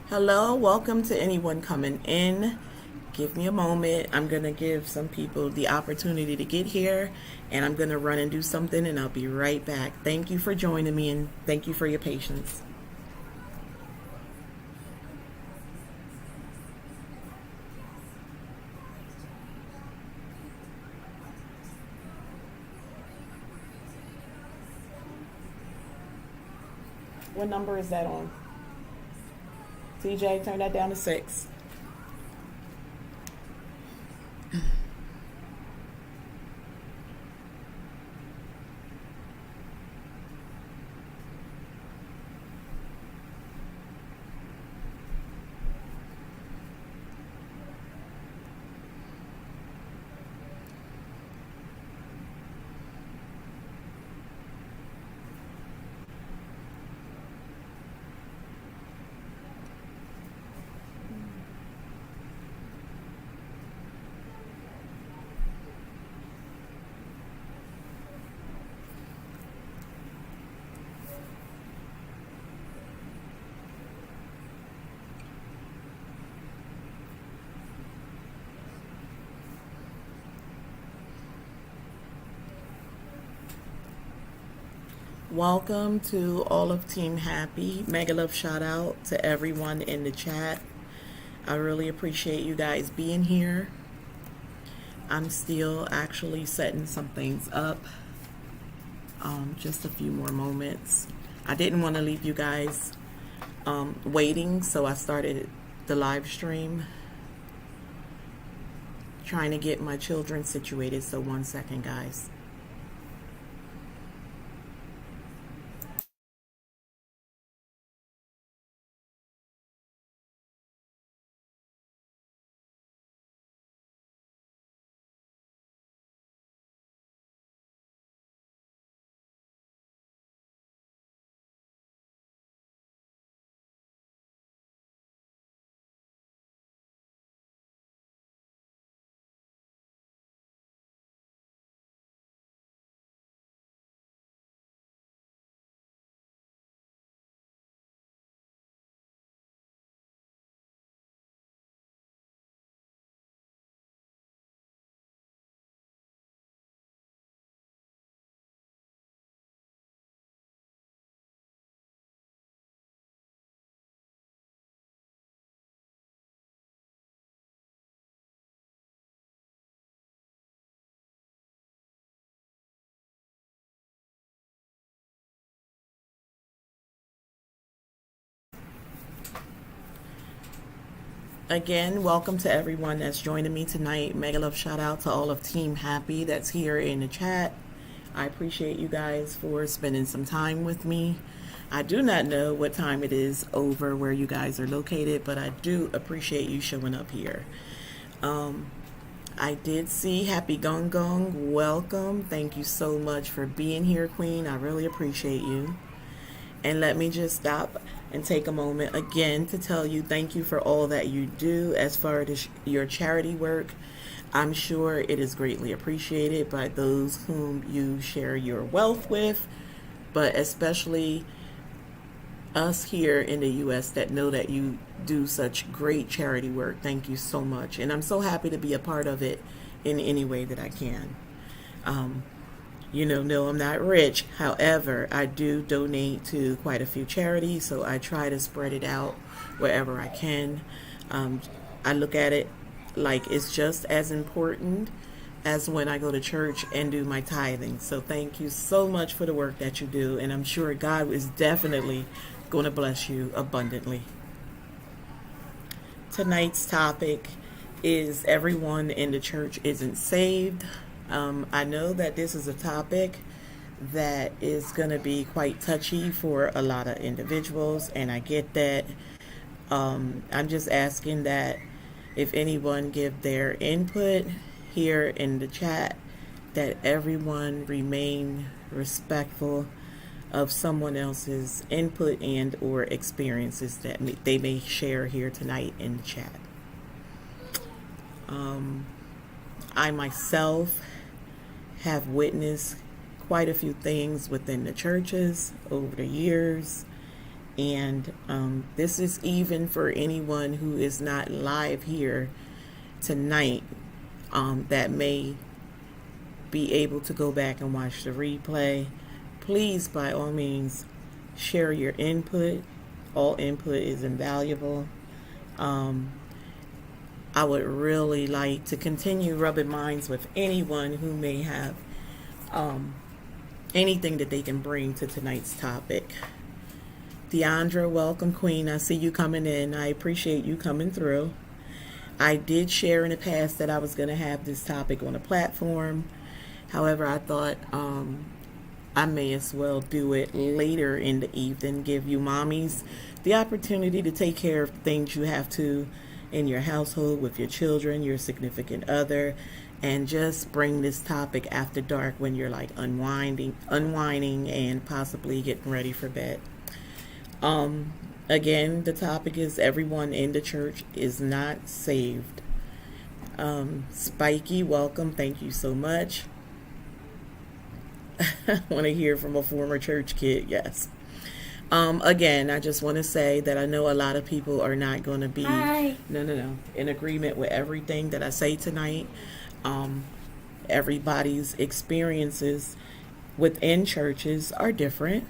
Hello, welcome to anyone coming in. Give me a moment. I'm going to give some people the opportunity to get here, and I'm going to run and do something, and I'll be right back. Thank you for joining me, and thank you for your patience. What number is that on? TJ, turn that down to 6. Welcome to all of Team Happy. Mega love shout out to everyone in the chat. I really appreciate you guys being here. I'm still actually setting some things up. Just a few more moments. I didn't want to leave you guys waiting, so I started the live stream. Trying to get my children situated, so 1 second, guys. Again, welcome to everyone that's joining me tonight. Mega love shout out to all of Team Happy that's here in the chat. I appreciate you guys for spending some time with me. I do not know what time it is over where you guys are located, but I do appreciate you showing up here. I did see Happy Gong Gong. Welcome. Thank you so much for being here, Queen. I really appreciate you. And let me just stop and take a moment again to tell you thank you for all that you do as far as your charity work. I'm sure it is greatly appreciated by those whom you share your wealth with, but especially us here in the U.S. that know that you do such great charity work. Thank you so much. And I'm so happy to be a part of it in any way that I can. No, I'm not rich. However, I do donate to quite a few charities, so I try to spread it out wherever I can. I look at it like it's just as important as when I go to church and do my tithing. So thank you so much for the work that you do, and I'm sure God is definitely going to bless you abundantly. Tonight's topic is everyone in the church isn't saved. I know that this is a topic that is going to be quite touchy for a lot of individuals, and I get that. I'm just asking that if anyone give their input here in the chat, that everyone remain respectful of someone else's input and or experiences that they may share here tonight in the chat. I myself have witnessed quite a few things within the churches over the years, and this is even for anyone who is not live here tonight, that may be able to go back and watch the replay. Please, by all means, share your input. All input is invaluable. I would really like to continue rubbing minds with anyone who may have anything that they can bring to tonight's topic. Deandra, welcome, Queen. I see you coming in. I appreciate you coming through. I did share in the past that I was going to have this topic on a platform. However, I thought I may as well do it later in the evening, give you mommies the opportunity to take care of things you have to in your household with your children, your significant other, and just bring this topic after dark when you're like unwinding and possibly getting ready for bed. Again, the topic is everyone in the church is not saved. Spiky, welcome. Thank you so much. I want to hear from a former church kid. Yes. Again, I just want to say that I know a lot of people are not going to be in agreement with everything that I say tonight. Everybody's experiences within churches are different.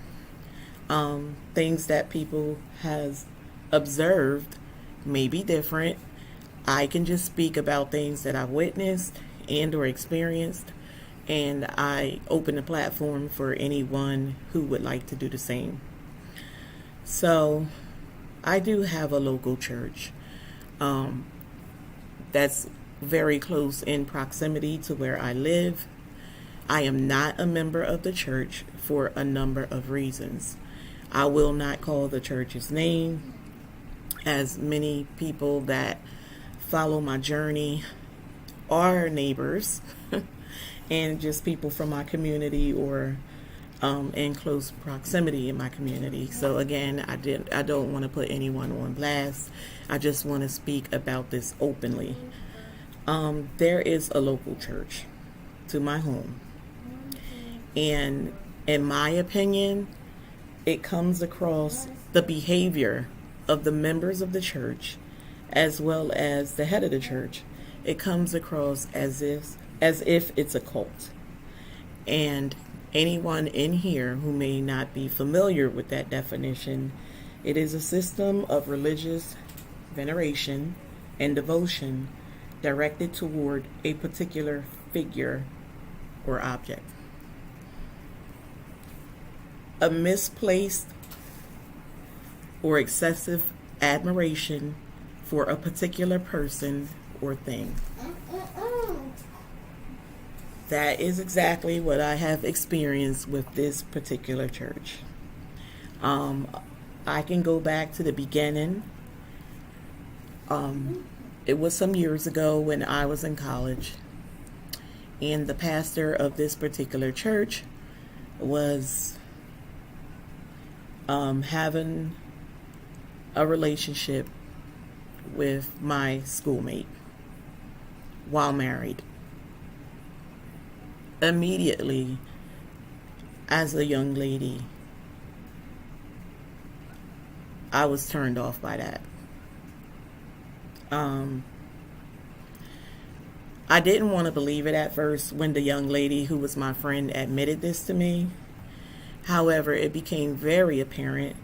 Things that people has observed may be different. I can just speak about things that I've witnessed and or experienced, and I open the platform for anyone who would like to do the same. So I do have a local church that's very close in proximity to where I live. I am not a member of the church for a number of reasons. I will not call the church's name, as many people that follow my journey are neighbors and just people from my community or in close proximity in my community. So again, I don't want to put anyone on blast. I just want to speak about this openly. There is a local church to my home, and in my opinion, it comes across the behavior of the members of the church as well as the head of the church. It comes across as if it's a cult. And anyone in here who may not be familiar with that definition, it is a system of religious veneration and devotion directed toward a particular figure or object. A misplaced or excessive admiration for a particular person or thing. That is exactly what I have experienced with this particular church. I can go back to the beginning. It was some years ago when I was in college, and the pastor of this particular church was having a relationship with my schoolmate while married. Immediately, as a young lady, I was turned off by that. I didn't want to believe it at first when the young lady who was my friend admitted this to me. However, it became very apparent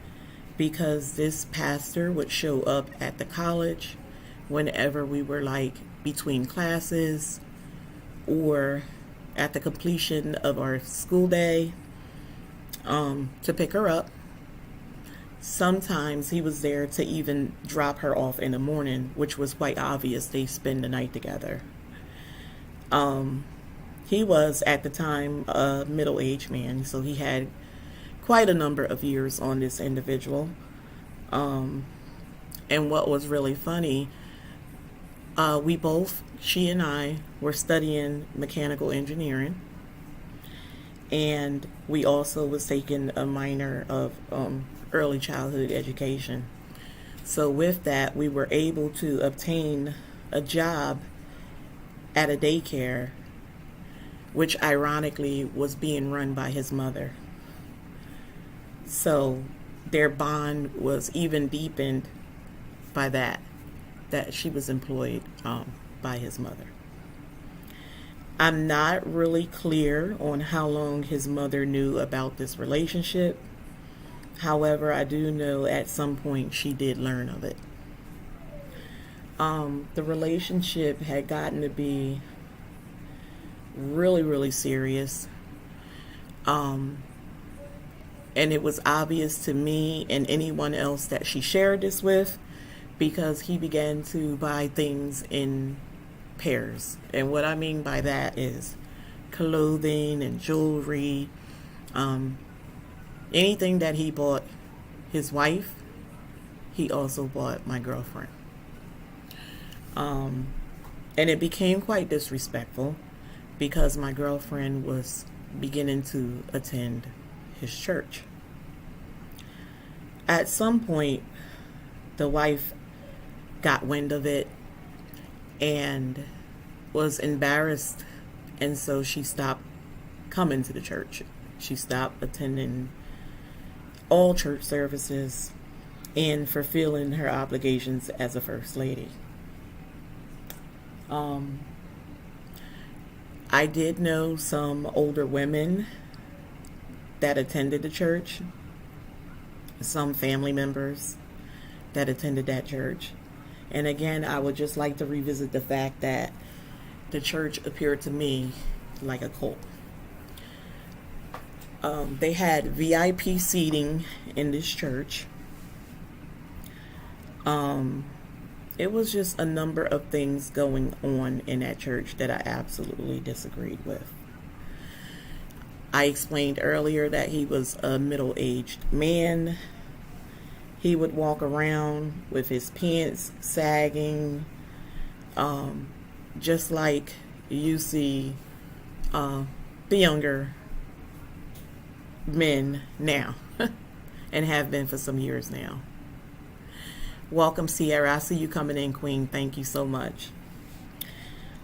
because this pastor would show up at the college whenever we were like between classes or at the completion of our school day to pick her up. Sometimes he was there to even drop her off in the morning, which was quite obvious they spend the night together. He was at the time a middle-aged man, so he had quite a number of years on this individual. And what was really funny, we both, she and I, were studying mechanical engineering, and we also was taking a minor of early childhood education. So with that, we were able to obtain a job at a daycare, which ironically was being run by his mother. So their bond was even deepened by that she was employed by his mother. I'm not really clear on how long his mother knew about this relationship. However, I do know at some point she did learn of it. The relationship had gotten to be really, really serious. And it was obvious to me and anyone else that she shared this with, because he began to buy things in pairs. And what I mean by that is clothing and jewelry. Anything that he bought his wife, he also bought my girlfriend. And it became quite disrespectful because my girlfriend was beginning to attend his church. At some point, the wife got wind of it and was embarrassed, and so she stopped coming to the church. She stopped attending all church services and fulfilling her obligations as a first lady. I did know some older women that attended the church, some family members that attended that church. And again, I would just like to revisit the fact that the church appeared to me like a cult. They had VIP seating in this church. It was just a number of things going on in that church that I absolutely disagreed with. I explained earlier that he was a middle-aged man. He would walk around with his pants sagging, just like you see the younger men now and have been for some years now. Welcome, Sierra. I see you coming in, Queen. Thank you so much.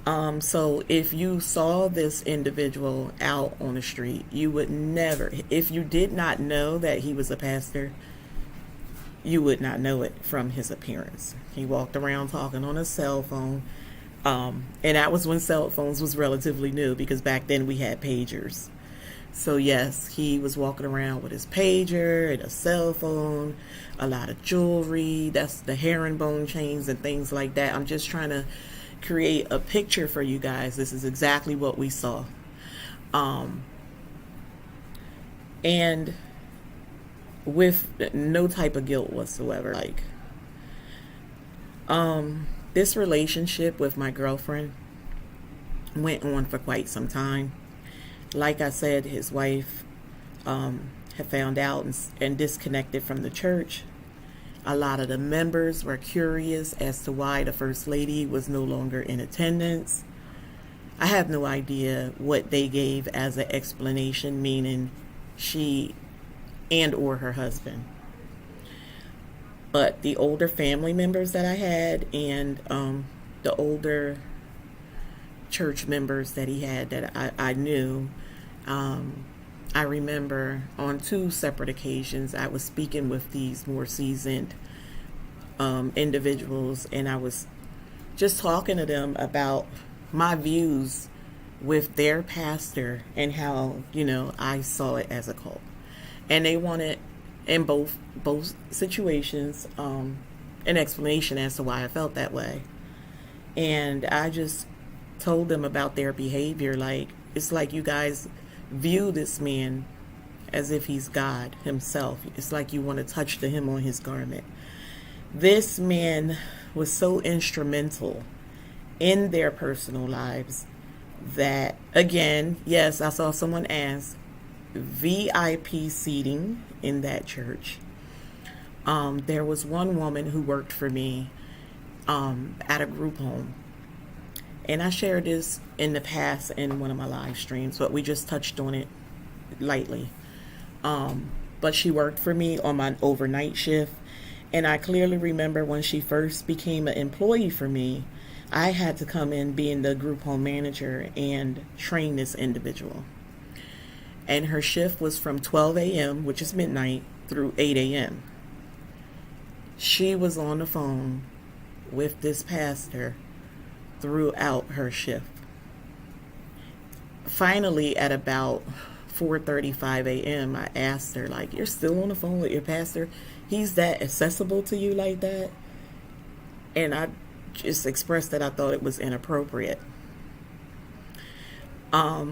So if you saw this individual out on the street, you would never, if you did not know that he was a pastor, you would not know it from his appearance. He walked around talking on a cell phone. And that was when cell phones was relatively new, because back then we had pagers. So yes, he was walking around with his pager and a cell phone, a lot of jewelry, that's the herringbone chains and things like that. I'm just trying to create a picture for you guys. This is exactly what we saw. And with no type of guilt whatsoever. This relationship with my girlfriend went on for quite some time. Like I said, his wife had found out and disconnected from the church. A lot of the members were curious as to why the First Lady was no longer in attendance. I have no idea what they gave as an explanation, meaning she and or her husband. But the older family members that I had and the older church members that he had that I knew, I remember on 2 separate occasions I was speaking with these more seasoned individuals, and I was just talking to them about my views with their pastor and how, I saw it as a cult. And they wanted, in both situations, an explanation as to why I felt that way. And I just told them about their behavior. It's like you guys view this man as if he's God himself. It's like you want to touch the hem on his garment. This man was so instrumental in their personal lives that, again, yes, I saw someone ask, VIP seating in that church. There was one woman who worked for me at a group home. And I shared this in the past in one of my live streams, but we just touched on it lightly. But she worked for me on my overnight shift. And I clearly remember when she first became an employee for me, I had to come in being the group home manager and train this individual. And her shift was from 12 a.m., which is midnight, through 8 a.m. She was on the phone with this pastor throughout her shift. Finally, at about 4:35 a.m., I asked her, like, you're still on the phone with your pastor? He's that accessible to you like that? And I just expressed that I thought it was inappropriate. I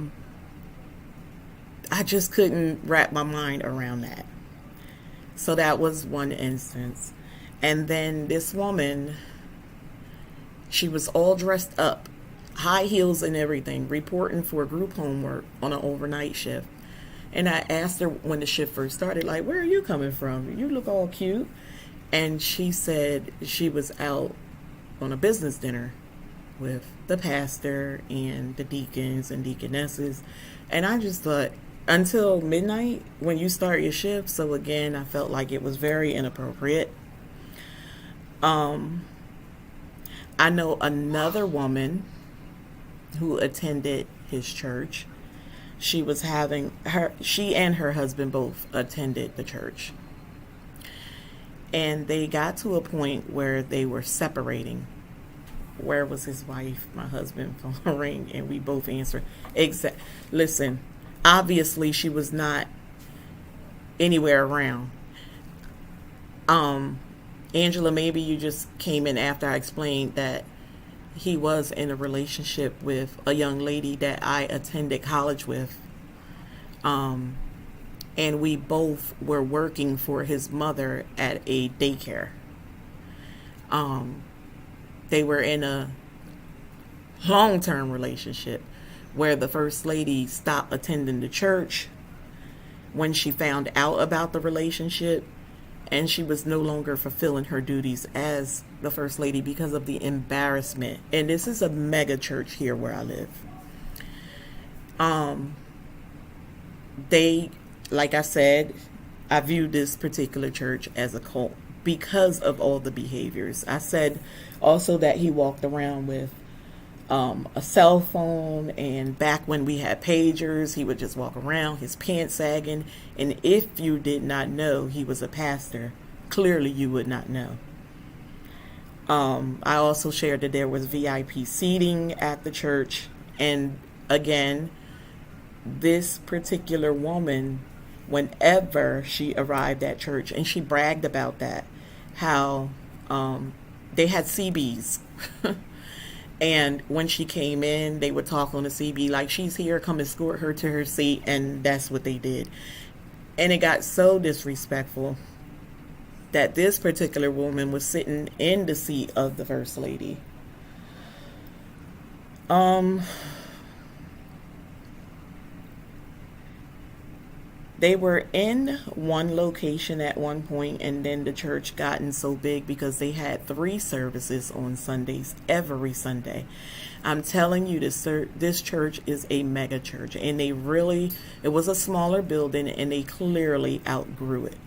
just couldn't wrap my mind around that. So that was one instance. And then this woman, she was all dressed up, high heels and everything, reporting for group homework on an overnight shift. And I asked her when the shift first started, like, where are you coming from? You look all cute. And she said she was out on a business dinner with the pastor and the deacons and deaconesses. And I just thought, until midnight when you start your shift. So again, I felt like it was very inappropriate. I know another woman who attended his church. She and her husband both attended the church. And they got to a point where they were separating. Where was his wife? My husband phone rang and we both answered. Listen, obviously she was not anywhere around. Angela, maybe you just came in after I explained that he was in a relationship with a young lady that I attended college with. And we both were working for his mother at a daycare. They were in a long-term relationship where the first lady stopped attending the church when she found out about the relationship, and she was no longer fulfilling her duties as the first lady because of the embarrassment. And this is a mega church here where I live. They, like I said, I viewed this particular church as a cult because of all the behaviors. I said also that he walked around with a cell phone, and back when we had pagers, he would just walk around, his pants sagging. And if you did not know he was a pastor, clearly you would not know. I also shared that there was VIP seating at the church. And again, this particular woman, whenever she arrived at church, and she bragged about that, how they had CBs. And when she came in, they would talk on the CB like, she's here, come escort her to her seat. And that's what they did. And it got so disrespectful that this particular woman was sitting in the seat of the first lady. They were in one location at one point, and then the church gotten so big because they had 3 services on Sundays, every Sunday. I'm telling you, this church is a mega church, and it was a smaller building, and they clearly outgrew it.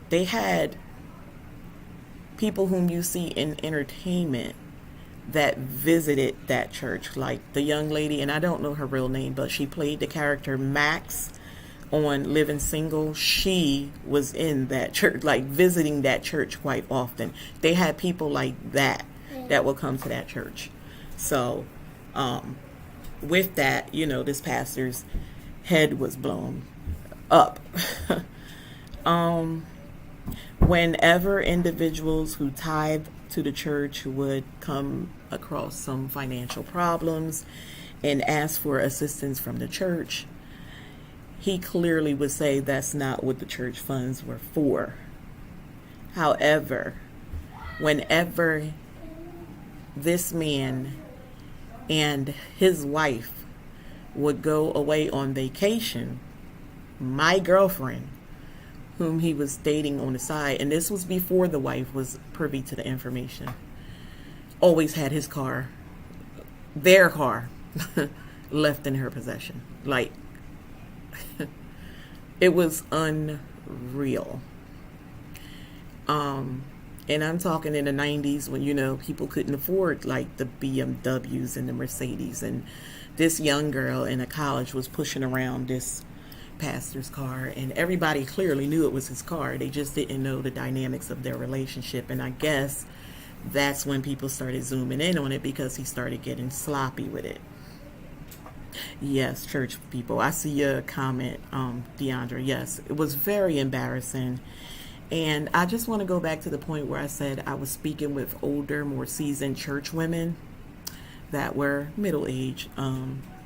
They had people whom you see in entertainment that visited that church, like the young lady, and I don't know her real name, but she played the character Max on Living Single. She was in that church, like visiting that church quite often. They had people like that will come to that church. So with that, this pastor's head was blown up. Whenever individuals who tithe to the church would come across some financial problems and ask for assistance from the church, he clearly would say that's not what the church funds were for. However, whenever this man and his wife would go away on vacation, my girlfriend, whom he was dating on the side, and this was before the wife was privy to the information, always had his car, their car, left in her possession. Like, it was unreal. And I'm talking in the 90s when, people couldn't afford like the BMWs and the Mercedes. And this young girl in a college was pushing around this pastor's car, and everybody clearly knew it was his car. They just didn't know the dynamics of their relationship. And I guess that's when people started zooming in on it, because he started getting sloppy with it. Yes, church people, I see your comment, Deandra. Yes, it was very embarrassing. And I just want to go back to the point where I said I was speaking with older, more seasoned church women that were middle-aged,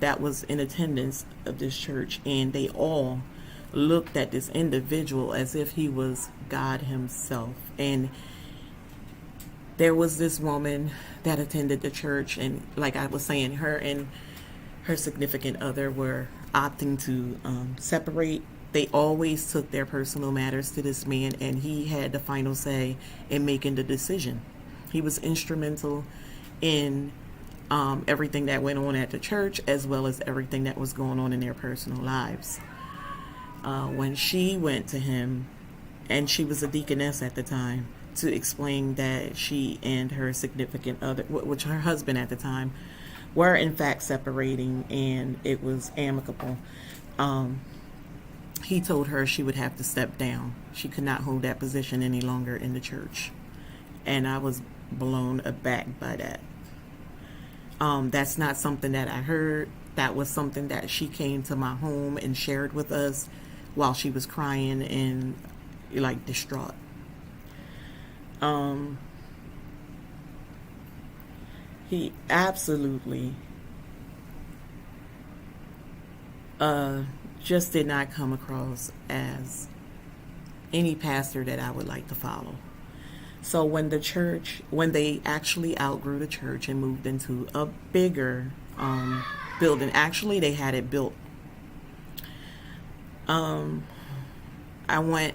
that was in attendance of this church, and they all looked at this individual as if he was God himself. And there was this woman that attended the church, and like I was saying, her and her significant other were opting to separate. They always took their personal matters to this man, and he had the final say in making the decision. He was instrumental in everything that went on at the church, as well as everything that was going on in their personal lives. When she went to him, and she was a deaconess at the time, to explain that she and her significant other, which her husband at the time, were in fact separating, and it was amicable. He told her she would have to step down. She could not hold that position any longer in the church. And I was blown aback by that. That's not something that I heard. That was something that she came to my home and shared with us while she was crying and like distraught. He absolutely just did not come across as any pastor that I would like to follow. So when they actually outgrew the church and moved into a bigger building, actually they had it built. I went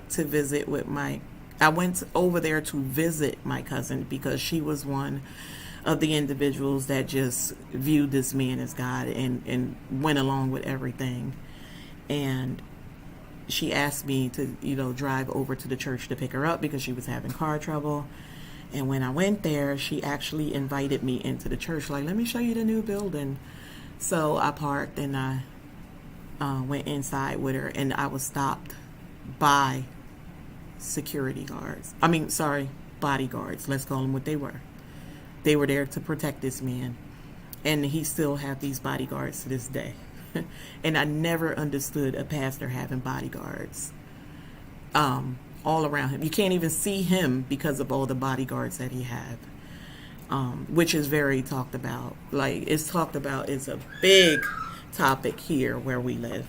over there to visit my cousin, because she was one of the individuals that just viewed this man as God and went along with everything. And she asked me to, drive over to the church to pick her up because she was having car trouble. And when I went there, she actually invited me into the church, like, let me show you the new building. So I parked and I went inside with her, and I was stopped by bodyguards. Let's call them what they were. They were there to protect this man, and he still have these bodyguards to this day. And I never understood a pastor having bodyguards all around him. You can't even see him because of all the bodyguards that he had, which is very talked about. Like, it's talked about, it's a big topic here where we live.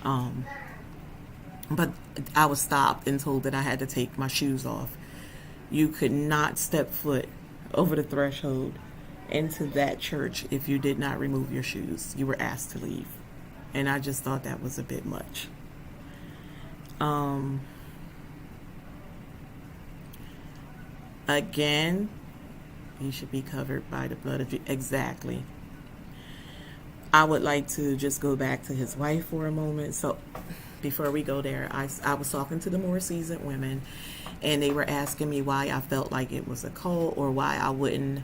But I was stopped and told that I had to take my shoes off. You could not step foot over the threshold into that church if you did not remove your shoes. You were asked to leave. And I just thought that was a bit much. Again, he should be covered by the blood of Jesus. Exactly. I would like to just go back to his wife for a moment. So before we go there, I was talking to the more seasoned women, and they were asking me why I felt like it was a cult, or why I wouldn't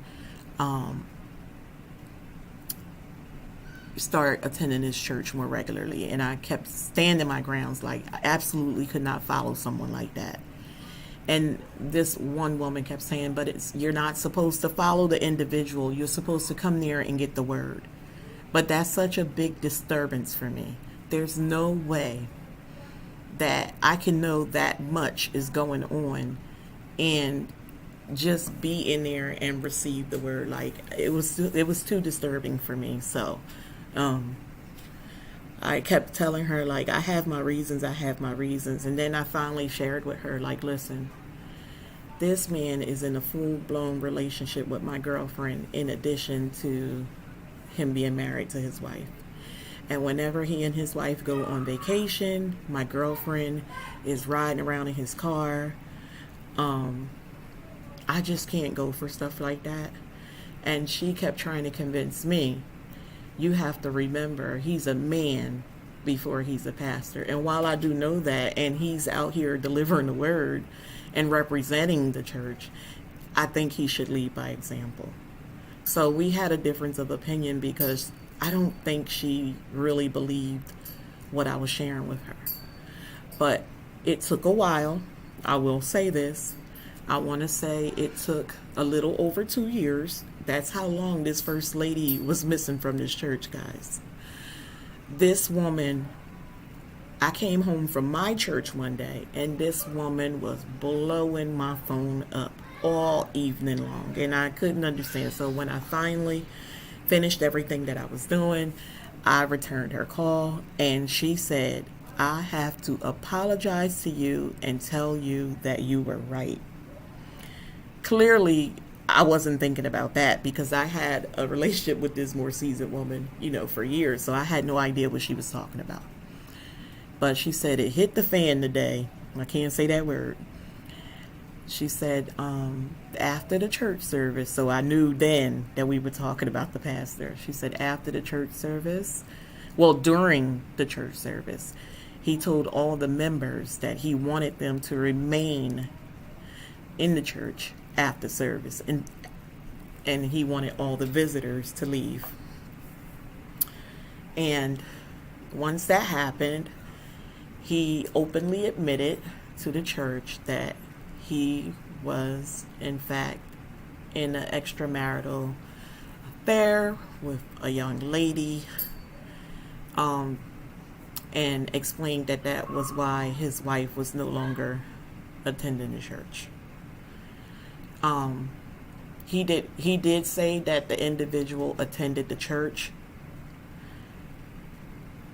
start attending this church more regularly. And I kept standing my grounds, like I absolutely could not follow someone like that. And this one woman kept saying, but you're not supposed to follow the individual. You're supposed to come there and get the word. But that's such a big disturbance for me. There's no way that I can know that much is going on and just be in there and receive the word. Like, it was too disturbing for me. So I kept telling her, like, I have my reasons. And then I finally shared with her, like, listen, This man is in a full-blown relationship with my girlfriend in addition to him being married to his wife. And whenever he and his wife go on vacation, my girlfriend is riding around in his car. I just can't go for stuff like that. And she kept trying to convince me, you have to remember, he's a man before he's a pastor. And while I do know that, and he's out here delivering the word and representing the church, I think he should lead by example. So we had a difference of opinion because I don't think she really believed what I was sharing with her. But it took a while. I will say this. I want to say it took a little over 2 years. That's how long this first lady was missing from this church, guys. This woman, I came home from my church one day, and this woman was blowing my phone up all evening long, and I couldn't understand. So when I finally finished everything that I was doing, I returned her call, and she said, I have to apologize to you and tell you that you were right. Clearly, I wasn't thinking about that because I had a relationship with this more seasoned woman, for years. So I had no idea what she was talking about. But she said it hit the fan today. I can't say that word. She said after the church service, so I knew then that we were talking about the pastor. She said after the church service, during the church service, he told all the members that he wanted them to remain in the church after service, and he wanted all the visitors to leave. And once that happened, he openly admitted to the church that he was in fact in an extramarital affair with a young lady, and explained that that was why his wife was no longer attending the church. He did say that the individual attended the church,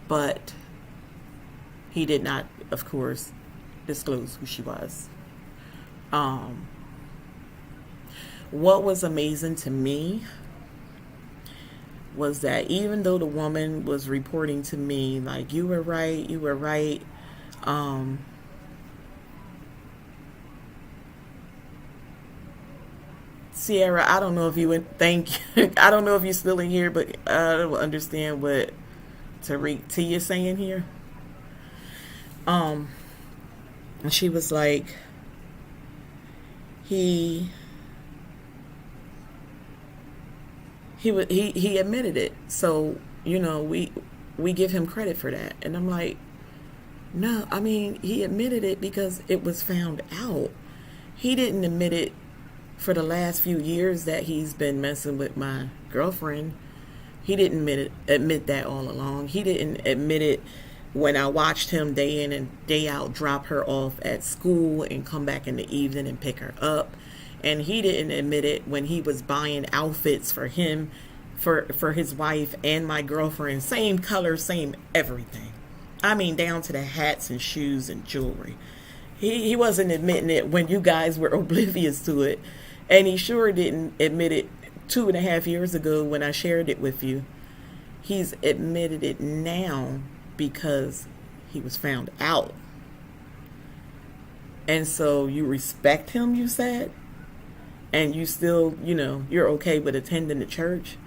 but he did not, of course, disclose who she was. What was amazing to me was that even though the woman was reporting to me like, you were right, Sierra, I don't know if you would I don't know if you're still in here, but I don't understand what Tia is saying here. And she was like, he admitted it, so we give him credit for that. And I'm like, no, I mean, he admitted it because it was found out. He didn't admit it for the last few years that he's been messing with my girlfriend. He didn't admit that all along. He didn't admit it when I watched him day in and day out drop her off at school and come back in the evening and pick her up. And he didn't admit it when he was buying outfits for him, for his wife and my girlfriend. Same color, same everything. I mean, down to the hats and shoes and jewelry. He wasn't admitting it when you guys were oblivious to it. And he sure didn't admit it 2.5 years ago when I shared it with you. He's admitted it now because he was found out. And so you respect him, you said? And you still, you're okay with attending the church?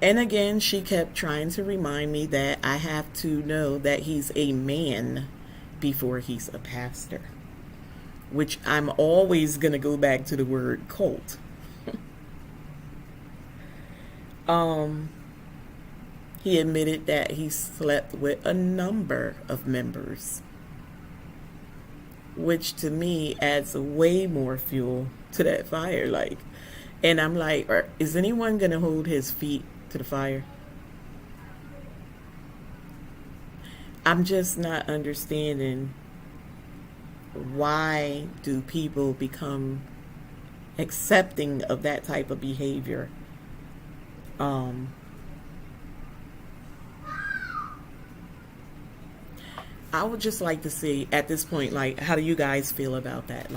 And again, she kept trying to remind me that I have to know that he's a man before he's a pastor. Which I'm always going to go back to the word cult. He admitted that he slept with a number of members, which to me adds way more fuel to that fire. And I'm like, is anyone going to hold his feet to the fire? I'm just not understanding, why do people become accepting of that type of behavior? I would just like to see at this point, how do you guys feel about that?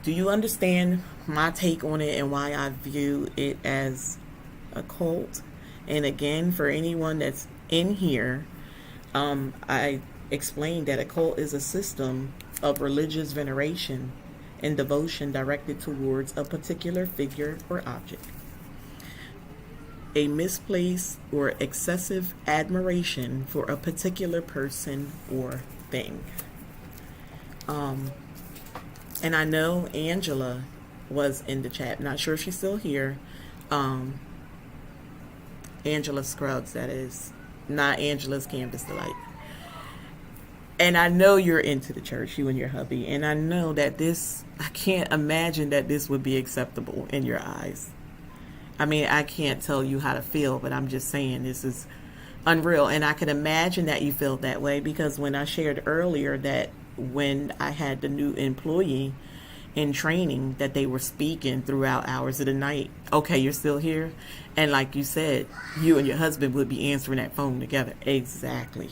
Do you understand my take on it and why I view it as a cult? And again, for anyone that's in here, I explained that a cult is a system of religious veneration and devotion directed towards a particular figure or object. A misplaced or excessive admiration for a particular person or thing. And I know Angela was in the chat. Not sure if she's still here. Angela Scruggs, that is. Not Angela's Campus Delight. And I know you're into the church, you and your hubby. And I know that I can't imagine that this would be acceptable in your eyes. I mean, I can't tell you how to feel, but I'm just saying this is unreal. And I can imagine that you feel that way because when I shared earlier that when I had the new employee in training that they were speaking throughout hours of the night. Okay, you're still here? And like you said, you and your husband would be answering that phone together. Exactly.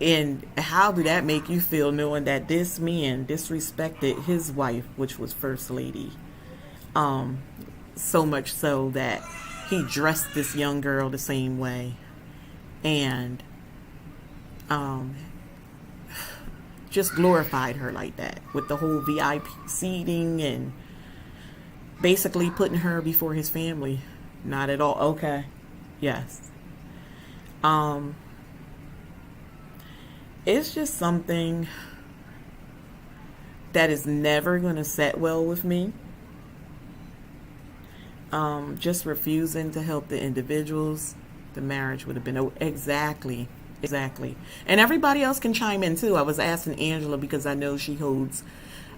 And how did that make you feel knowing that this man disrespected his wife, which was First Lady? So much so that he dressed this young girl the same way. And just glorified her like that with the whole VIP seating and basically putting her before his family. Not at all. Okay. Yes. It's just something that is never going to set well with me. Just refusing to help the individuals, the marriage would have been exactly. And everybody else can chime in too. I was asking Angela because I know she holds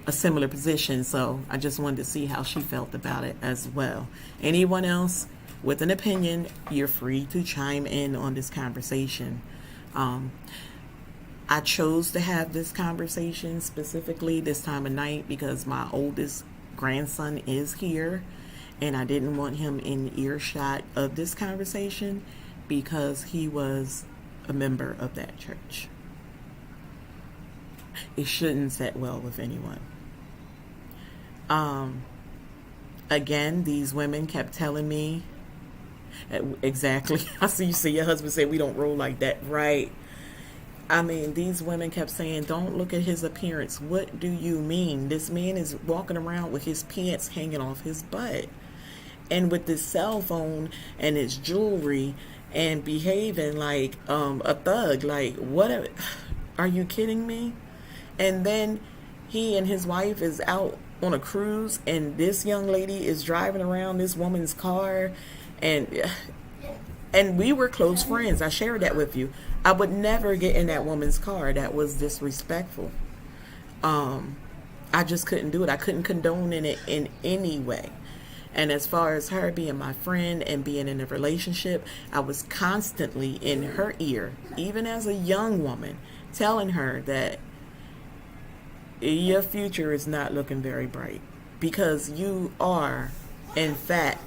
a similar position, so I just wanted to see how she felt about it as well. Anyone else with an opinion, you're free to chime in on this conversation. I chose to have this conversation specifically this time of night because my oldest grandson is here and I didn't want him in earshot of this conversation because he was a member of that church. It shouldn't set well with anyone. Again, these women kept telling me exactly. I see you say your husband said we don't roll like that, right? I mean, these women kept saying, don't look at his appearance. What do you mean? This man is walking around with his pants hanging off his butt and with his cell phone and his jewelry and behaving like a thug. Like, what? Are you kidding me? And then he and his wife is out on a cruise and this young lady is driving around this woman's car and we were close friends. I shared that with you. I would never get in that woman's car. That was disrespectful. I just couldn't do it. I couldn't condone it in any way. And as far as her being my friend and being in a relationship, I was constantly in her ear, even as a young woman, telling her that your future is not looking very bright because you are, in fact,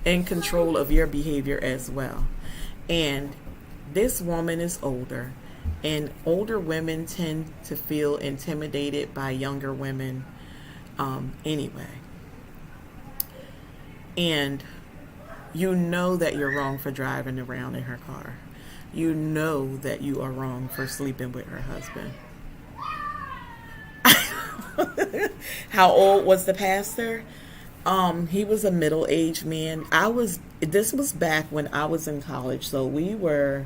in control of your behavior as well. And this woman is older, and older women tend to feel intimidated by younger women anyway. And you know that you're wrong for driving around in her car. You know that you are wrong for sleeping with her husband. How old was the pastor? He was a middle-aged man. This was back when I was in college, so we were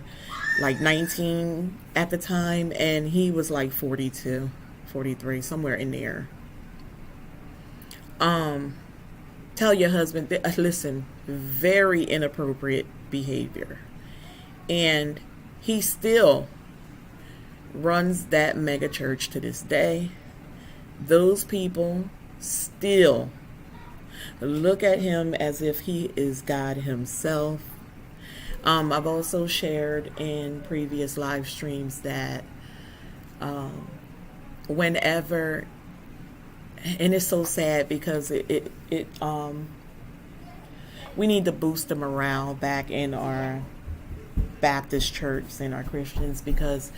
like 19 at the time, and he was like 42, 43, somewhere in there. Tell your husband, listen, very inappropriate behavior. And he still runs that mega church to this day. Those people still look at him as if he is God himself. I've also shared in previous live streams that whenever, and it's so sad because we need to boost the morale back in our Baptist church and our Christians, because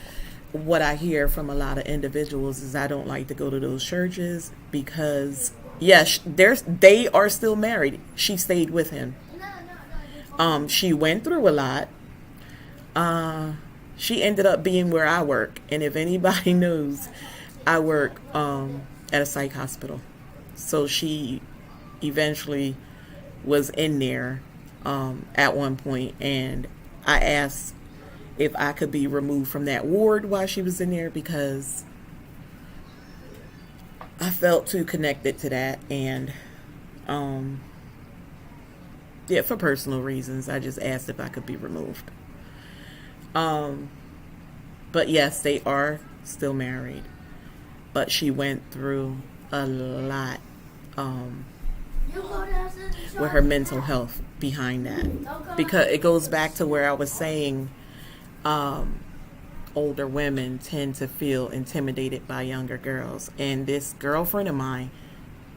what I hear from a lot of individuals is I don't like to go to those churches because, yes, they are still married. She stayed with him. She went through a lot. She ended up being where I work, and if anybody knows, I work at a psych hospital. So she eventually was in there at one point, and I asked if I could be removed from that ward while she was in there because I felt too connected to that, and yeah, for personal reasons, I just asked if I could be removed. But yes, they are still married, but she went through a lot with her mental health behind that, because it goes back to where I was saying older women tend to feel intimidated by younger girls. And this girlfriend of mine,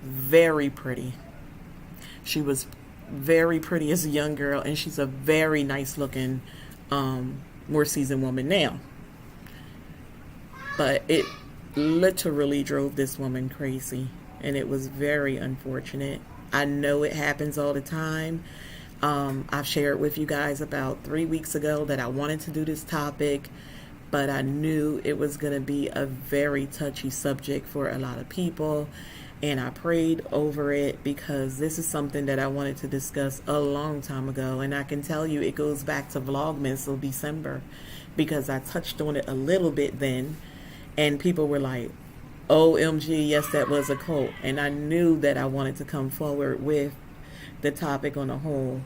very pretty. She was very pretty as a young girl, and she's a very nice looking, more seasoned woman now. But it literally drove this woman crazy, and it was very unfortunate. I know it happens all the time. I've shared with you guys about 3 weeks ago that I wanted to do this topic, but I knew it was going to be a very touchy subject for a lot of people, and I prayed over it because this is something that I wanted to discuss a long time ago, and I can tell you it goes back to Vlogmas of December, because I touched on it a little bit then, and people were like, OMG, yes, that was a cult. And I knew that I wanted to come forward with the topic on a whole.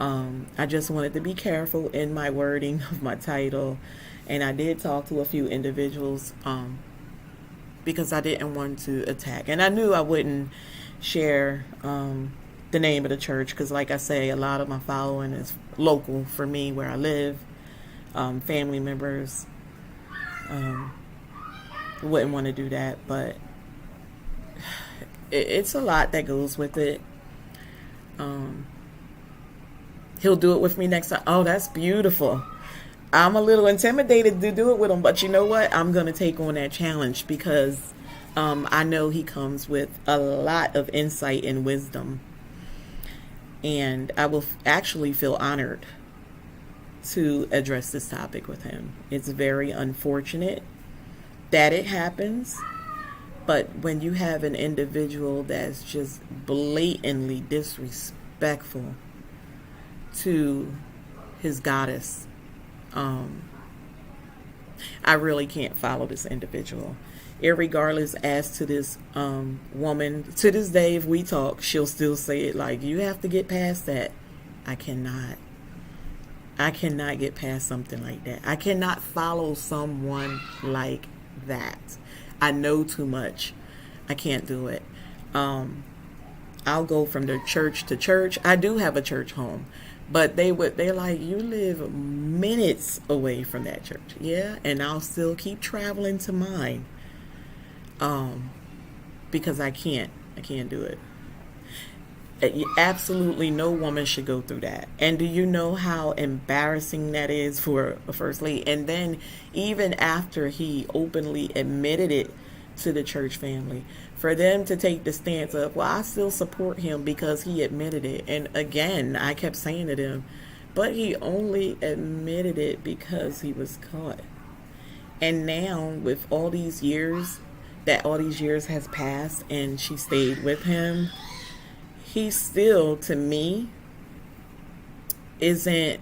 I just wanted to be careful in my wording of my title. And I did talk to a few individuals because I didn't want to attack. And I knew I wouldn't share the name of the church because, like I say, a lot of my following is local for me where I live, family members. Wouldn't want to do that, but it's a lot that goes with it. He'll do it with me next time. Oh, that's beautiful. I'm a little intimidated to do it with him, but you know what? I'm going to take on that challenge because I know he comes with a lot of insight and wisdom, and I will actually feel honored to address this topic with him. It's very unfortunate that it happens, but when you have an individual that's just blatantly disrespectful to his goddess, I really can't follow this individual. Irregardless as to this woman, to this day, if we talk, she'll still say it like, you have to get past that. I cannot get past something like that. I cannot follow someone like that. I know too much. I can't do it. I'll go from the church to church. I do have a church home, but they're like, you live minutes away from that church. Yeah, and I'll still keep traveling to mine. Because I can't do it. Absolutely no woman should go through that. And do you know how embarrassing that is for a first lady? And then even after he openly admitted it to the church family, for them to take the stance of, well, I still support him because he admitted it. And again, I kept saying to them, but he only admitted it because he was caught. And now with all these years has passed and she stayed with him, he still, to me, isn't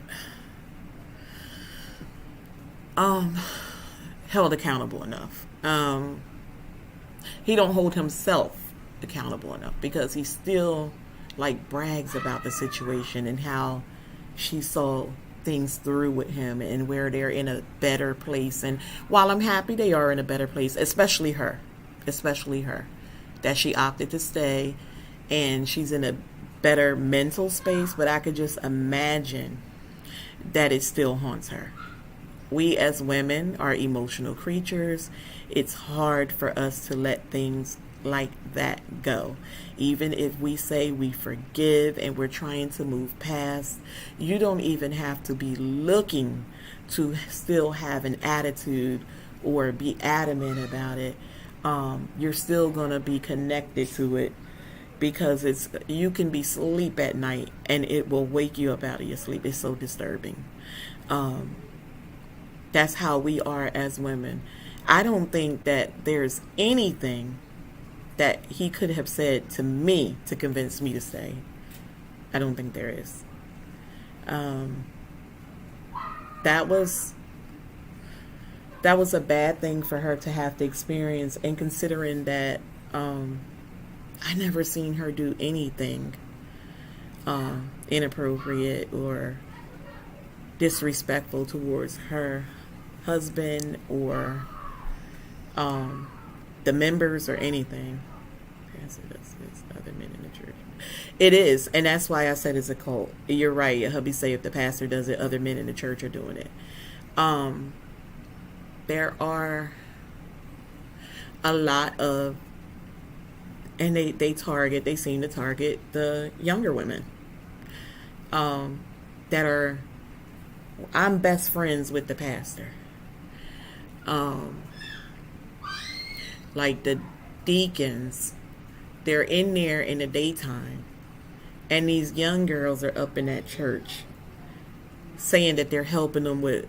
held accountable enough. He don't hold himself accountable enough because he still brags about the situation and how she saw things through with him and where they're in a better place. And while I'm happy they are in a better place, especially her, that she opted to stay and she's in a better mental space, but I could just imagine that it still haunts her. We as women are emotional creatures. It's hard for us to let things like that go. Even if we say we forgive and we're trying to move past, you don't even have to be looking to still have an attitude or be adamant about it, you're still going to be connected to it, because you can be asleep at night and it will wake you up out of your sleep. It's so disturbing. That's how we are as women. I don't think that there's anything that he could have said to me to convince me to stay. I don't think there is. That was a bad thing for her to have to experience, and considering that I never seen her do anything inappropriate or disrespectful towards her husband or the members or anything. Other men in the church. It is, and that's why I said it's a cult. You're right. Hubby say if the pastor does it, other men in the church are doing it. There are a lot of, and they seem to target the younger women that are, I'm best friends with the pastor. Like the deacons, they're in there in the daytime, and these young girls are up in that church saying that they're helping them with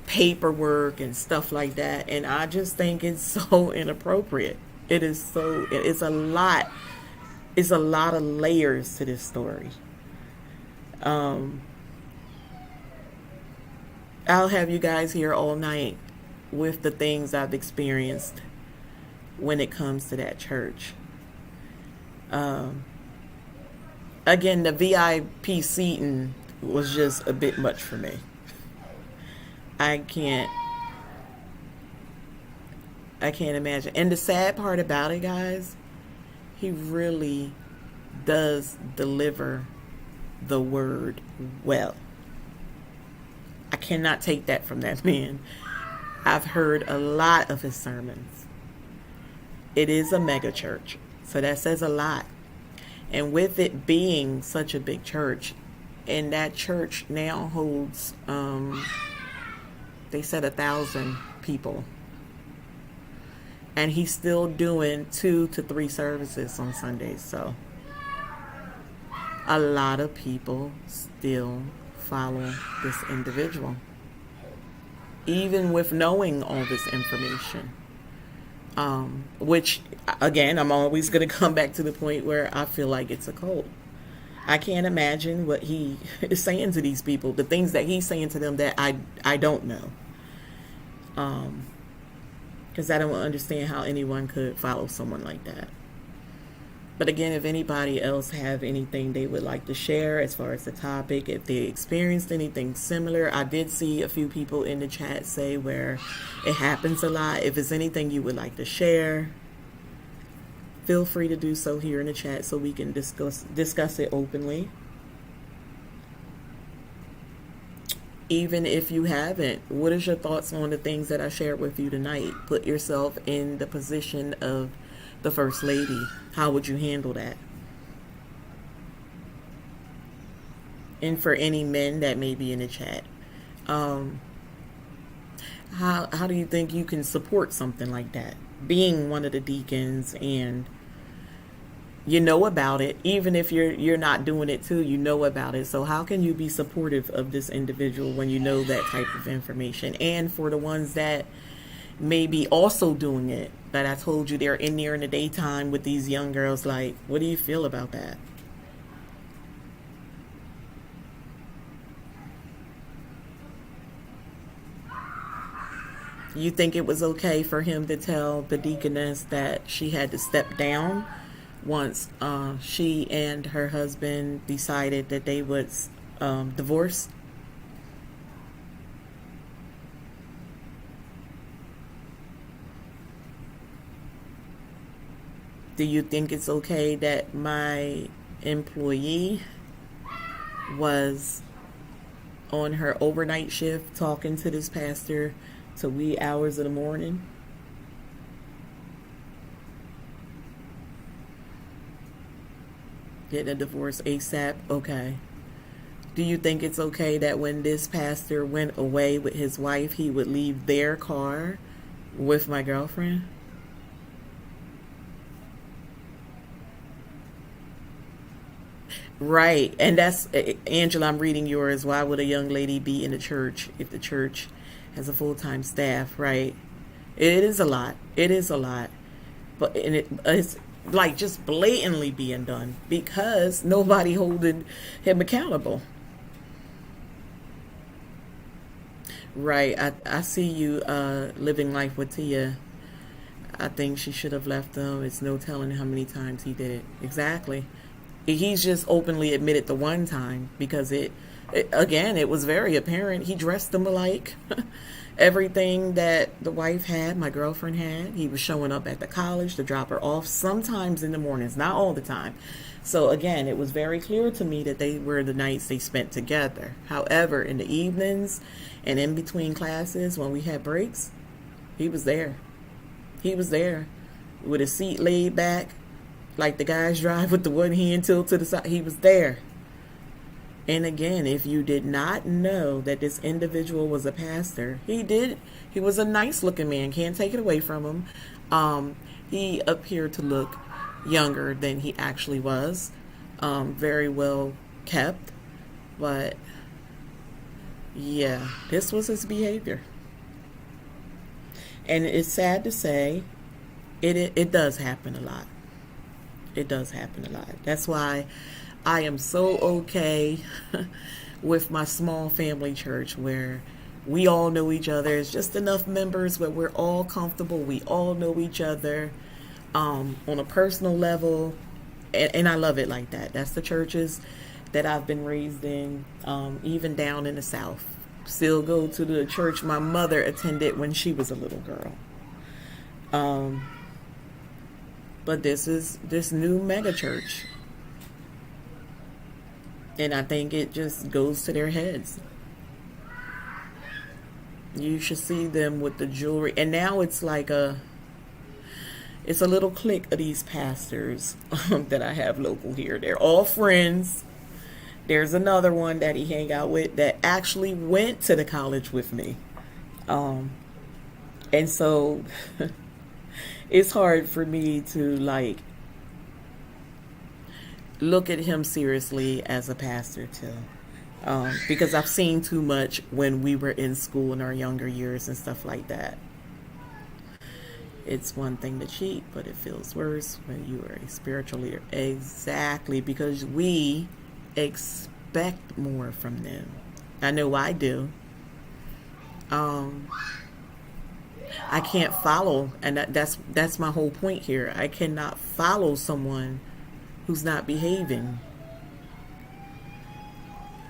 paperwork and stuff like that, and I just think it's so inappropriate. It's a lot of layers to this story. I'll have you guys here all night with the things I've experienced when it comes to that church. Again, the VIP seating was just a bit much for me. I can't imagine. And the sad part about it, guys, he really does deliver the word well. I cannot take that from that man. I've heard a lot of his sermons. It is a mega church, so that says a lot. And with it being such a big church, and that church now holds, they said 1,000 people. And he's still doing 2 to 3 services on Sundays. So a lot of people still follow this individual, even with knowing all this information. Which, again, I'm always going to come back to the point where I feel like it's a cult. I can't imagine what he is saying to these people, the things that he's saying to them that I don't know. Because I don't understand how anyone could follow someone like that. But again, if anybody else have anything they would like to share as far as the topic, if they experienced anything similar, I did see a few people in the chat say where it happens a lot. If it's anything you would like to share, feel free to do so here in the chat so we can discuss it openly. Even if you haven't, what is your thoughts on the things that I shared with you tonight? Put yourself in the position of the First Lady. How would you handle that? And for any men that may be in the chat, how do you think you can support something like that? Being one of the deacons, and you know about it, even if you're not doing it too, you know about it. So how can you be supportive of this individual when you know that type of information? And for the ones that may be also doing it, that I told you they're in there in the daytime with these young girls, like, what do you feel about that? You think it was okay for him to tell the deaconess that she had to step down once she and her husband decided that they would divorce? Do you think it's okay that my employee was on her overnight shift talking to this pastor till wee hours of the morning? Getting a divorce ASAP? Okay. Do you think it's okay that when this pastor went away with his wife, he would leave their car with my girlfriend? Right. And that's, Angela, I'm reading yours. Why would a young lady be in a church if the church has a full time staff? Right. It is a lot. It is a lot. But and it's like just blatantly being done because nobody holding him accountable. Right. I see you living life with Tia. I think she should have left them. It's no telling how many times he did it. Exactly. He's just openly admitted the one time because it again, it was very apparent. He dressed them alike. Everything that the wife had, my girlfriend had. He was showing up at the college to drop her off sometimes in the mornings, not all the time. So again, it was very clear to me that they were the nights they spent together. However, in the evenings and in between classes when we had breaks, he was there. He was there with his seat laid back, like the guys drive with the one hand tilted to the side. He was there. And again, if you did not know that this individual was a pastor, he did. He was a nice looking man. Can't take it away from him. He appeared to look younger than he actually was. Very well kept. But yeah, this was his behavior. And it's sad to say, it does happen a lot. It does happen a lot. That's why I am so okay with my small family church where we all know each other. It's just enough members where we're all comfortable. We all know each other on a personal level. And I love it like that. That's the churches that I've been raised in, even down in the South. Still go to the church my mother attended when she was a little girl. But this is this new mega church. And I think it just goes to their heads. You should see them with the jewelry. And now it's like it's a little clique of these pastors that I have local here. They're all friends. There's another one that he hang out with that actually went to the college with me. And so it's hard for me to like look at him seriously as a pastor too. Because I've seen too much when we were in school in our younger years and stuff like that. It's one thing to cheat, but it feels worse when you are a spiritual leader. Exactly, because we expect more from them. I know I do. I can't follow, and that's my whole point here. I cannot follow someone who's not behaving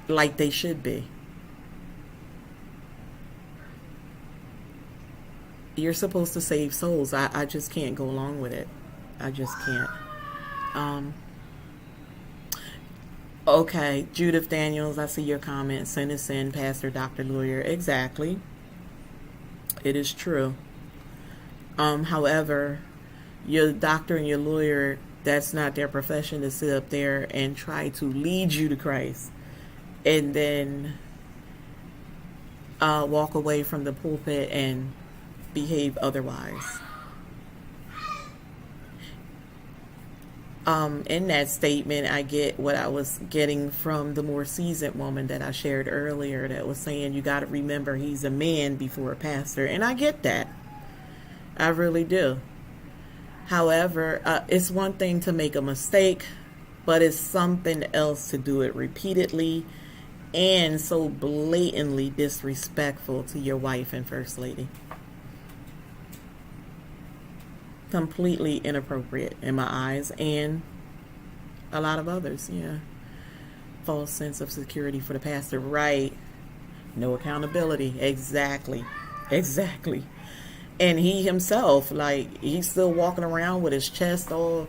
like they should be. You're supposed to save souls. I just can't go along with it. I just can't. Okay, Judith Daniels, I see your comment. Send us in, Pastor Dr. Lawyer. Exactly. It is true. However, your doctor and your lawyer, that's not their profession to sit up there and try to lead you to Christ and then walk away from the pulpit and behave otherwise. In that statement, I get what I was getting from the more seasoned woman that I shared earlier that was saying you got to remember he's a man before a pastor. And I get that. I really do. However, it's one thing to make a mistake, but it's something else to do it repeatedly and so blatantly disrespectful to your wife and first lady. Completely inappropriate in my eyes and a lot of others. Yeah. False sense of security for the pastor. Right. No accountability. Exactly. And he himself, like, he's still walking around with his chest all,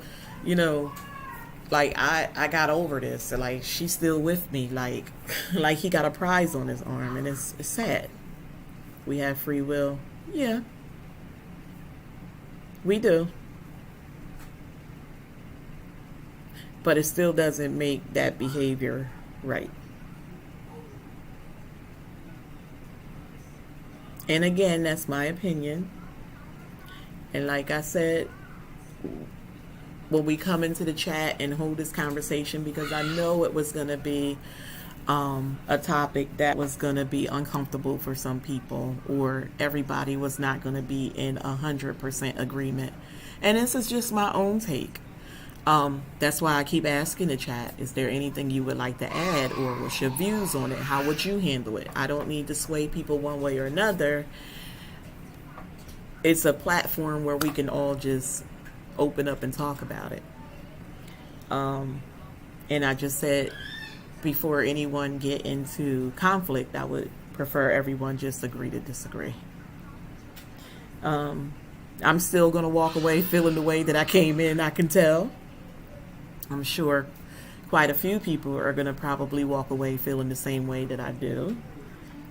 like, I got over this. So, like, she's still with me. Like he got a prize on his arm. And it's sad. We have free will. Yeah. We do. But it still doesn't make that behavior right. And again, that's my opinion. And like I said, when we come into the chat and hold this conversation, because I know it was going to be a topic that was going to be uncomfortable for some people, or everybody was not going to be in 100% agreement. And this is just my own take. That's why I keep asking the chat, is there anything you would like to add, or what's your views on it? How would you handle it? I don't need to sway people one way or another. It's a platform where we can all just open up and talk about it. And I just said, before anyone get into conflict, I would prefer everyone just agree to disagree. I'm still going to walk away feeling the way that I came in, I can tell. I'm sure quite a few people are going to probably walk away feeling the same way that I do.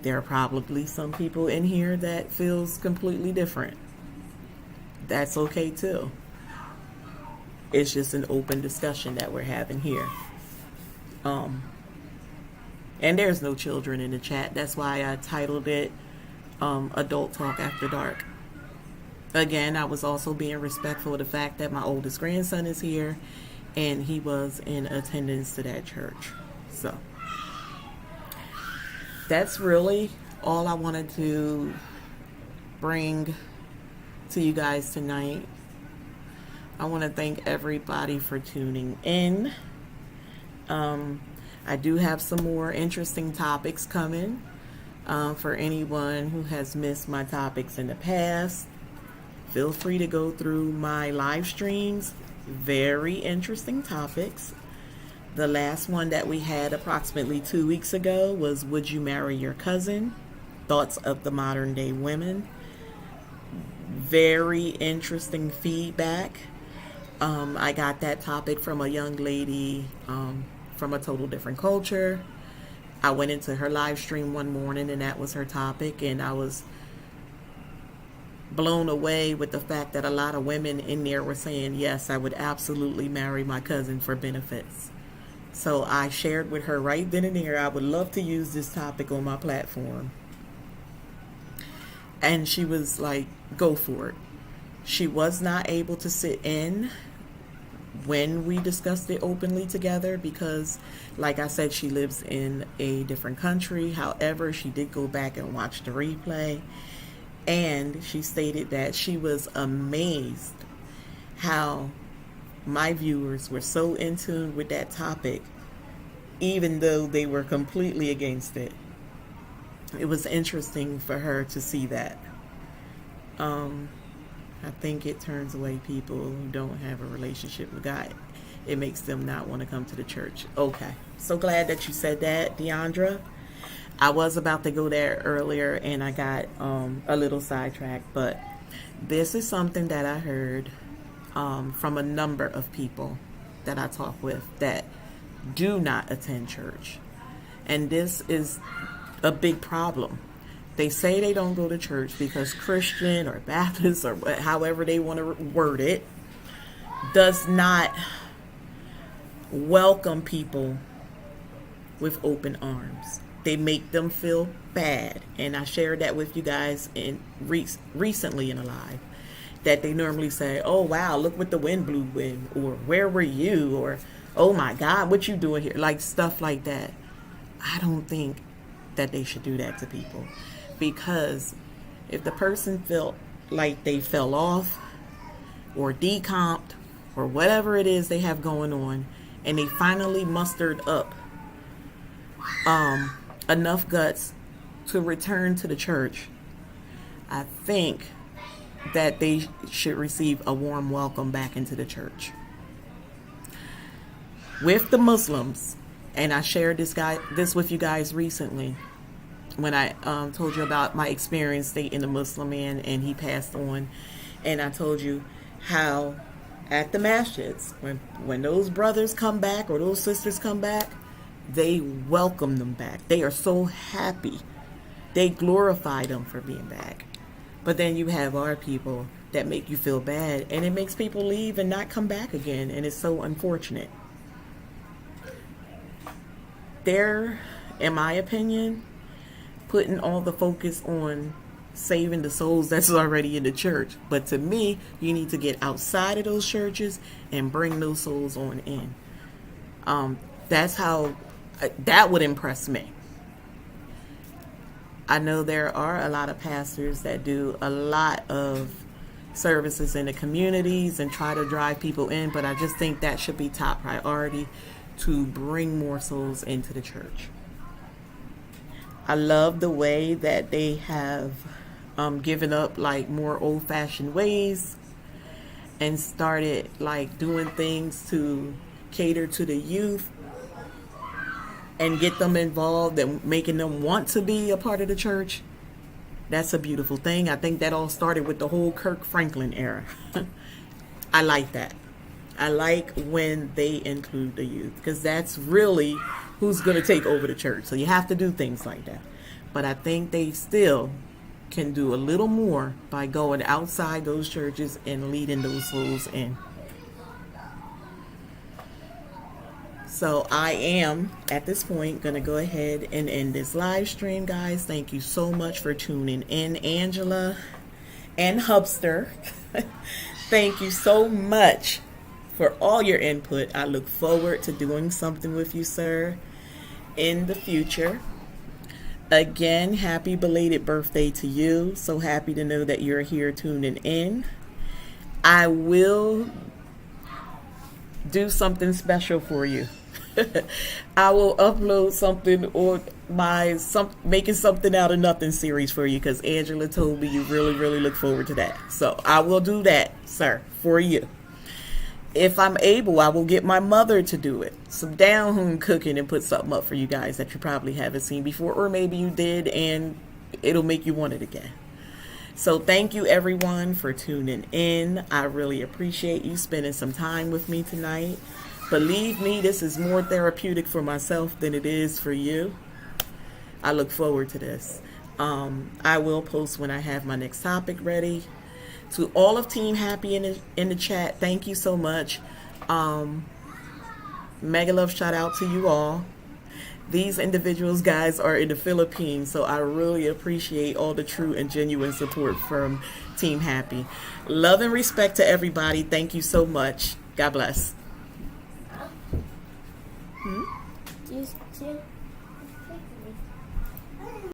There are probably some people in here that feels completely different. That's okay too. It's just an open discussion that we're having here. And there's no children in the chat. That's why I titled it Adult Talk After Dark. Again, I was also being respectful of the fact that my oldest grandson is here, and he was in attendance to that church. So that's really all I wanted to bring to you guys tonight. I want to thank everybody for tuning in. I do have some more interesting topics coming for anyone who has missed my topics in the past. Feel free to go through my live streams. Very interesting topics. The last one that we had approximately 2 weeks ago was, would you marry your cousin? Thoughts of the modern day women. Very interesting feedback. I got that topic from a young lady from a total different culture. I went into her live stream one morning and that was her topic, and I was blown away with the fact that a lot of women in there were saying, yes, I would absolutely marry my cousin for benefits. So I shared with her right then and there, I would love to use this topic on my platform. And she was like, go for it. She was not able to sit in when we discussed it openly together because, like I said, she lives in a different country. However, she did go back and watch the replay. And she stated that she was amazed how my viewers were so in tune with that topic, even though they were completely against it. It was interesting for her to see that. I think it turns away people who don't have a relationship with God. It makes them not want to come to the church. Okay. So glad that you said that, Deandra. I was about to go there earlier and I got a little sidetracked, but this is something that I heard from a number of people that I talk with that do not attend church. And this is a big problem. They say they don't go to church because Christian or Baptist or however they want to word it does not welcome people with open arms. They make them feel bad. And I shared that with you guys in recently in a live, that they normally say, oh, wow, look what the wind blew in, or where were you, or oh my God, what you doing here? Like stuff like that. I don't think that they should do that to people, because if the person felt like they fell off or decomped or whatever it is they have going on, and they finally mustered up enough guts to return to the church, I think that they should receive a warm welcome back into the church. With the Muslims, and I shared this with you guys recently when I told you about my experience dating a Muslim man and he passed on, and I told you how at the masjids, when those brothers come back or those sisters come back, they welcome them back. They are so happy. They glorify them for being back. But then you have our people that make you feel bad, and it makes people leave and not come back again, and it's so unfortunate. They're, in my opinion, putting all the focus on saving the souls that's already in the church. But to me, you need to get outside of those churches and bring those souls on in. That's how that would impress me. I know there are a lot of pastors that do a lot of services in the communities and try to drive people in, but I just think that should be top priority, to bring more souls into the church. I love the way that they have given up like more old-fashioned ways and started like doing things to cater to the youth and get them involved and making them want to be a part of the church. That's a beautiful thing. I think that all started with the whole Kirk Franklin era. I like that. I like when they include the youth, because that's really who's going to take over the church. So you have to do things like that. But I think they still can do a little more by going outside those churches and leading those souls in. So I am, at this point, going to go ahead and end this live stream, guys. Thank you so much for tuning in, Angela and Hubster. Thank you so much for all your input. I look forward to doing something with you, sir, in the future. Again, happy belated birthday to you. So happy to know that you're here tuning in. I will do something special for you. I will upload something or making something out of nothing series for you, because Angela told me you really look forward to that. So I will do that, sir, for you. If I'm able, I will get my mother to do it. Some down home cooking, and put something up for you guys that you probably haven't seen before, or maybe you did and it'll make you want it again. So thank you everyone for tuning in. I really appreciate you spending some time with me tonight. Believe me, this is more therapeutic for myself than it is for you. I look forward to this. I will post when I have my next topic ready. To all of Team Happy in the chat, thank you so much. Mega love shout out to you all. These individuals, guys, are in the Philippines, so I really appreciate all the true and genuine support from Team Happy. Love and respect to everybody. Thank you so much. God bless. You